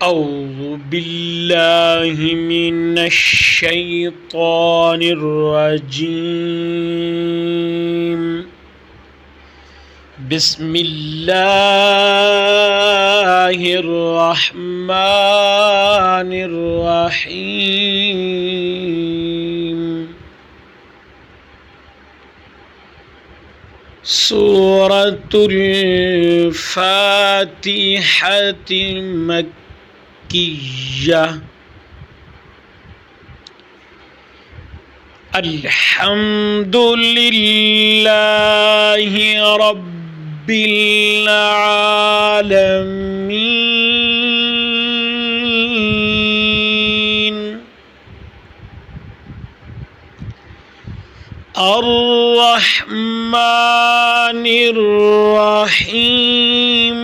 أعوذ بالله من الشيطان الرجيم. بسم الله الرحمن الرحيم. سورة الفاتحة مكية. الحمد لله رب العالمين الرحمن الرحيم